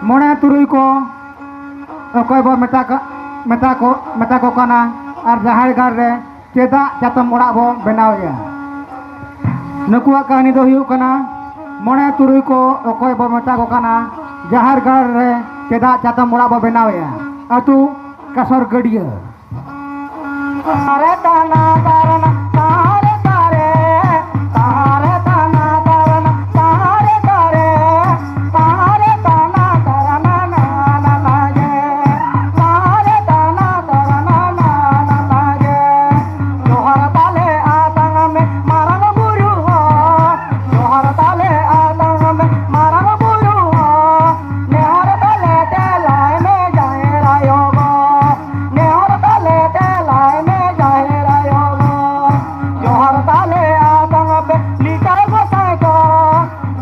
मोने तुरुई को अकोय बो मेता को काना और जाहर गार रे चेदा चातम ओड़ा बो बनावया नुकुआ कहानी दो हुयु कना मोने तुरुई को अकोय बो मेता को काना जाहर गार रे चेदा चातम ओड़ा बो बनावया अतु कसर गडिया तारे ताना तारना तारे तारे तारे ताना तारना तारे तारे तारे ताना तारना ना ना लागे तारे ताना तारना ना ना लागे जोहर ताले आतंग में मारन गुरु हो जोहर ताले आतंग में मारन गुरु हो नेहर ताले तेलाय में जाए रायो गो नेहर ताले तेलाय में जाए रायो गो जोहर ताले आतंग पे लीटा गोसाई को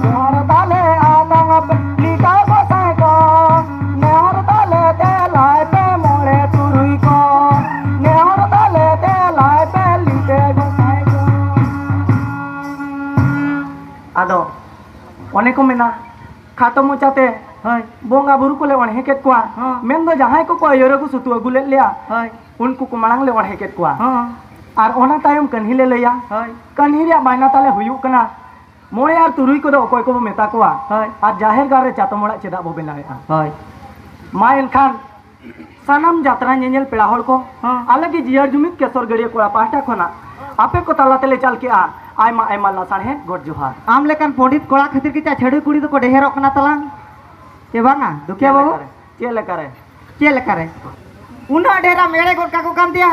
जोहर ताले आतंग पे लीटा गोसाई को नेहर ताले तेलाय पे मोरे तुरुई को नेहर ताले तेलाय पे लीटे गोसाई को आदो अनेक को मेना खाटो मोचाते बोंगा बुरु को ले वणे केत कोआ मेन दो जहां को अयोरे को सुतु अगुले लिया उनको को मांग ले वणे केत कोआ और ओना तायम कन्ही ले लिया कन्ही रे बायना ताले हुयु कना मोड़े यार तुरुई को दो कोय को मेता कोआ और जाहिर गार रे चातमोड़ा चेदा बो बनाया मा एनखान सानाम जात्रा नेनेल पेड़ा हड़ को अलग जियर जुमित केसर गड़िया कोड़ा पाटा खोना आपे को ताला तेले चल के आयमा आयमा लासाण है गोड जोहार आम लेकन पंडित कोड़ा खातिर की छड़ी कुड़ी तो को ढेरोक ना तलांग के बांगा दुखिया बाबू चेले करे उना ढेरा मेड़े गोड का को काम दिया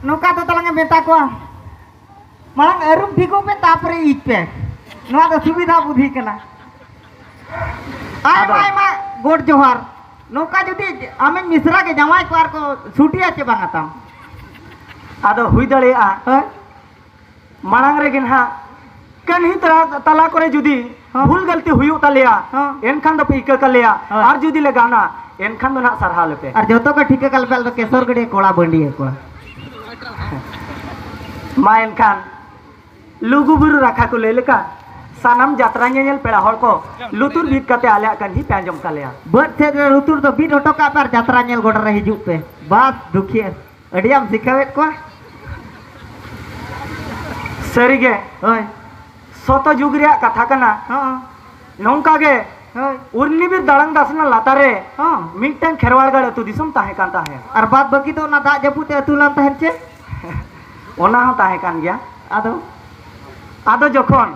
नोका तो तलांगे मेता को मांग अरुम ठीको पे तापरे इच पे नोआ तो सुविधा बुद्धि कना आयमा गोड जोहार नोका जदी आमे मिश्रा के जमाई पार को छुटिया चे बांगा ताम आदो हुई दड़े मांग रे गिनहा कन्ही तला करे जुदी भूल गलती हुई तलिया एनखान दो पे इका कलिया और जुदी ले गाना एनखान दो ना सरहा लेपे और जतो का ठीके कल पेल तो केसर गड़े कोड़ा बंडी है कोड़ा मा एनखान लुगु बुरु रखा को ले लेका सानाम जात्रा नेल पेड़ा हड़ को लुतुर बीत कते आले कन्ही पे आंजम कलिया बट से लुतुर तो बीत ओटो का पर जात्रा नेल गोड़ रे हिजु पे बात दुखिया अडियाम सिखावेत को सरीगे सत जुग रे कथा कना नौका गे उर्नी भी दड़ंग दासना लातारे मिटन खेरवाड़ गड़ तु दिसम ताहे कान ताहे और बात बाकी तो ना दा जपुते अतुलाम ताहे चे ओना हो ताहे कान गया आदो आदो जखन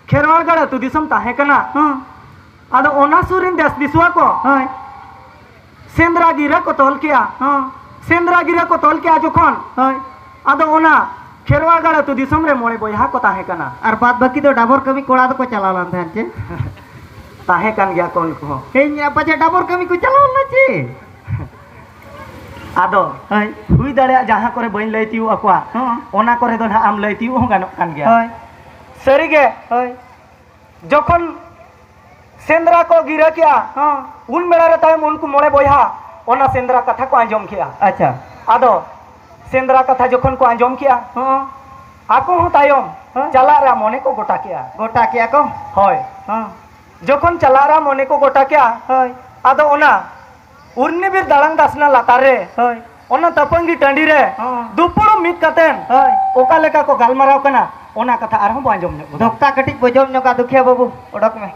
खेरवाड़ गड़ तु दिसम ताहे कना आदो ओना सुरिन देश दिसवा को सेंद्रा गिरा को तोल किया जखन आदो ओना खेरवाड़ गड़ तु दिसम रे मोड़े बोया को ताहे कना और बात बाकी तो डाबर कमी कोड़ा तो को चलालान ताहे चे ताहे कान गया कौन को हेन्या पछे डाबर कमी को चलावला चे आदो हुई दड़े जहां करे बइन लैतिउ अकवा ओना करे दो आम लैतिउ हो गानो कान गया सरीगे जखन सेंद्रा को गिरा किया उन मेला रे तायम उनको मोड़े बोया ओना सेंद्रा कथा को आंजम किया अच्छा आदो सेंद्रा कथा जखन को आंजम किया आको हो तायम चला रा मोने को गोटा किया को होय जखन चला रा मोने को गोटा किया आदो ओना उर्नी भी दड़ंग दासना लातारे ओना तपंगी टंडी रे दुपुड़ो मित कतेन ओका लेका को गालमाराव कना ओना कथा आरहम आंजम ने धोक्ता कटिक बजम नका दुखिया बाबू ओडक में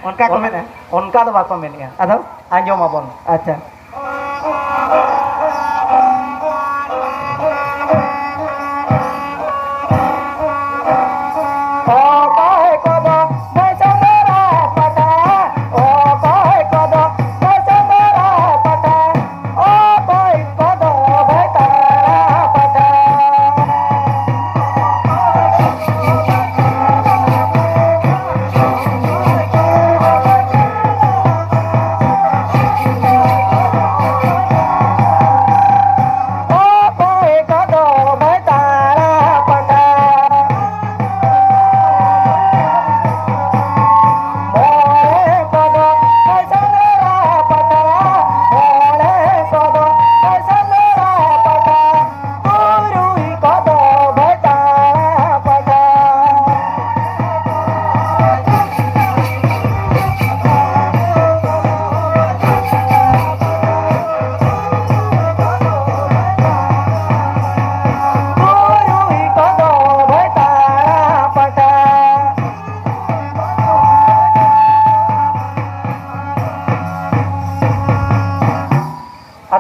उनका को मेने उनका तो बाको मेने आदो आंजम आबन अच्छा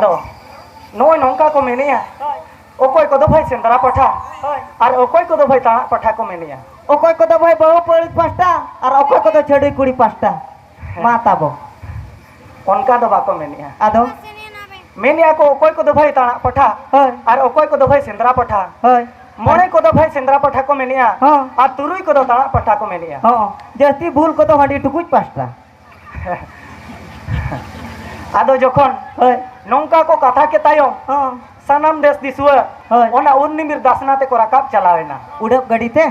आदो नोय नोंका को मेनिया ओकोय को दो भाई सेंद्रा पठा और ओकोय को दो भाई ताणा पठा को मेनिया ओकोय को दो भाई बहु पड़ी पास्ता और ओकोय को दो छड़ी कुड़ी पास्ता मा ताबो उनका दो बाको मेनिया आदो मेनिया को ओकोय को दो भाई ताणा पठा होय और ओकोय को दो भाई सेंद्रा पठा होय मोणे को दो भाई सेंद्रा पठा को मेनिया हां और तुरुई को दो ताणा पठा को मेनिया हां जस्ती भूल को तो हडी टुकुज पास्ता आदो जोखन होय नोंका को कथा के तायम हां सानाम देश दिसुआ होय ओना उन्निमिर दासना ते को राकाब चलावेना उड़ब गड़ी ते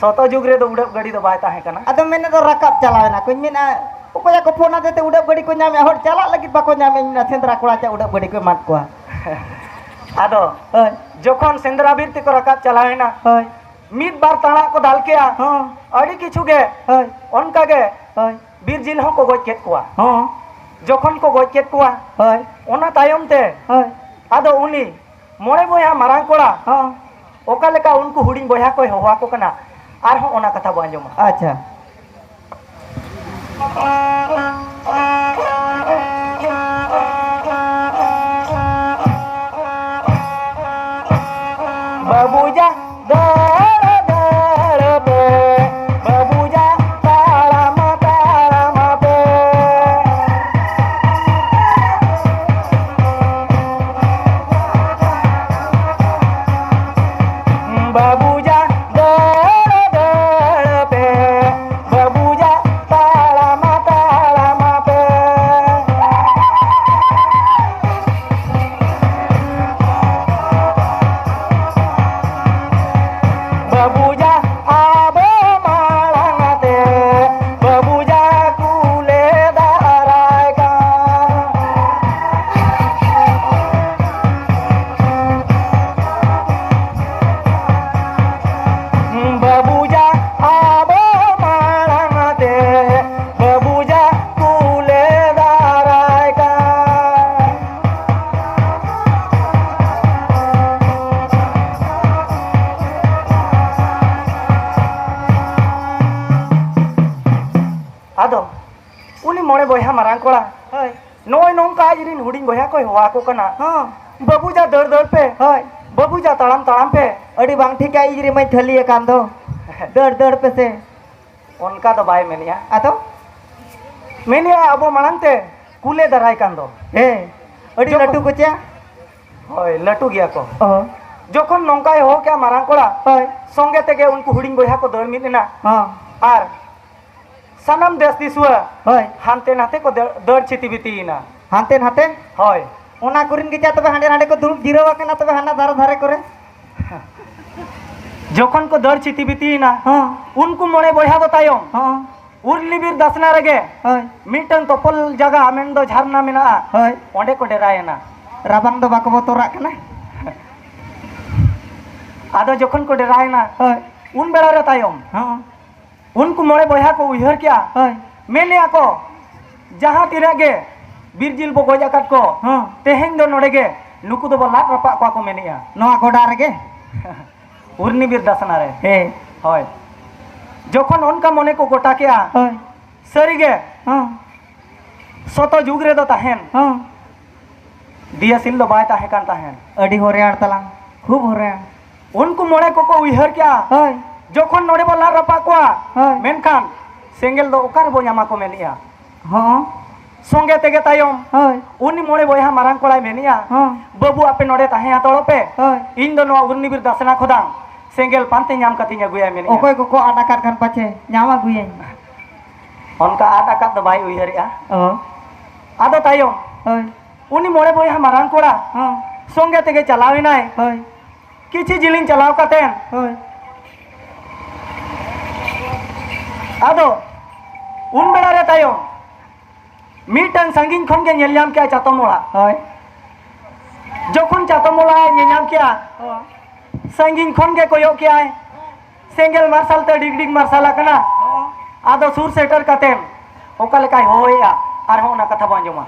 सोतो जुग रे दो उड़ब गड़ी दो बाय ताहे कना आदो मैंने तो रकाब चलावेना कुछ मेना ओकोय को फोन आते उड़ब गड़ी को नामे हर चला लगी बाको नामे ना सेंद्रा कोड़ा चा उड़ब गड़ी को मात को आदो होय जोखन सेंद्रा बीर ते को राकाब चलावेना होय मिद बार ताणा को दाल केया हां अड़ी किछु गे होय उनका गे होय बीर जिल हो को गोज केत कुआ हां जोखन को गोज केत कुआ होय ओना तायम ते होय आदो उनी मोणे बोया मारांग कोड़ा हां ओका लेका उनको हुडिंग बोया को होवा को कना आर हो ओना कथा बांजोमा अच्छा बाबूजा दर दर पे बाबूजा ताला मा पे बाबूजा दर दर पे बाबूजा ताला मा पे बाबूजा आबो माळांगाते बाबूजा कुले दाराय का बाबूजा आबो माळांगाते बाबूजा कुले दाराय का आदो उनी मोणे बोया मारांग कोड़ा होय नोय नोंका इरिन हुडिंग बोया को होवा को कना हां बाबूजा दर दर पे होय बाबूजा ताड़ाम ताड़ाम पे अड़ी बांग ठीक है इजरी मैं थली कान दो दर दर पे से उनका तो बाय मेनिया आतो मेनिया अबो मानते कुले दराय कान दो ए अड़ी लट्टू को चा होय लटू गया को ओ जोखन नोंका हो क्या मारांग कोड़ा होय संगे तेगे उनको हुडिंग बोया को दर मिलना हां आर सनम देश दिसुआ होय हानते नाते को दर छिति बितीना हानते नाते होय ओना कुरिन के चा तबे हांडे हांडे को दुरुब जिराव कना तबे हाना धारे धारे करे जोखन को दर छिति बितीना हां उनको मोणे बोया दो तायम हां उर्लिबिर दसना रगे होय मिटन तोपल जगह मेन दो झरना मेना होय ओंडे को डेरायना राबांग दो बाको बोतोरा कना आदो जोखन को डेरायना होय उन बेड़ा रे तायम हां उनको मोड़े बोया को उहर क्या होय मेने को जहां तिरे गे बिरजिल बो गोजा काट को हां तेहेन दो नोड़े गे नुकु दो लाट रपा को मेनिया नोआ गोडा रेगे उर्नी बीर दसना रे हे होय जोखन उनका मने को गोटा किया होय सरी गे हां सोतो जुग रे दो ताहेन हां दिया सिल दो बाय ताहे कान ताहेन अड़ी होरेयार तलांग खूब होरेयार उनको मोड़े को उहर क्या होय जोखन नोड़े बो लाट रपा को होय मेनखान सेंगेल दो ओकार बो ᱧᱟᱢᱟ को मेनिया हां संगे तेगे तायम होय उनी मोड़े बोया मारांग कोड़ाय मेनिया हां बाबू आपे नोड़े ताहे हातोड़ो पे होय इन दो नोआ उर्नी बीर दसना खोदांग सेंगेल पांते ᱧᱟᱢ कतिnya गुया मेनिया ओकोय को आडाकार खान पाछे ᱧᱟᱢᱟ गुये उनका आट आकात दो बाय उहरिया ओ आदो तायम होय उनी मोड़े बोया मारांग कोड़ा हां संगे तेगे चलाविनाय होय किछि जिलिंग चलाव कातेन होय आदो उन बेड़ा रे तायम मीटन संगिन खन के नेल ᱧᱟᱢ क्या चातमोड़ा होय जोखन चातमोड़ा नेल ᱧᱟᱢ क्या संगिन खन के कोयो क्या सेंगेल मार्शल ते डिग डिग मार्शल कना आदो सुर सेटर कातेन ओका लेकाय होया आर हो ना कथा बांजोमा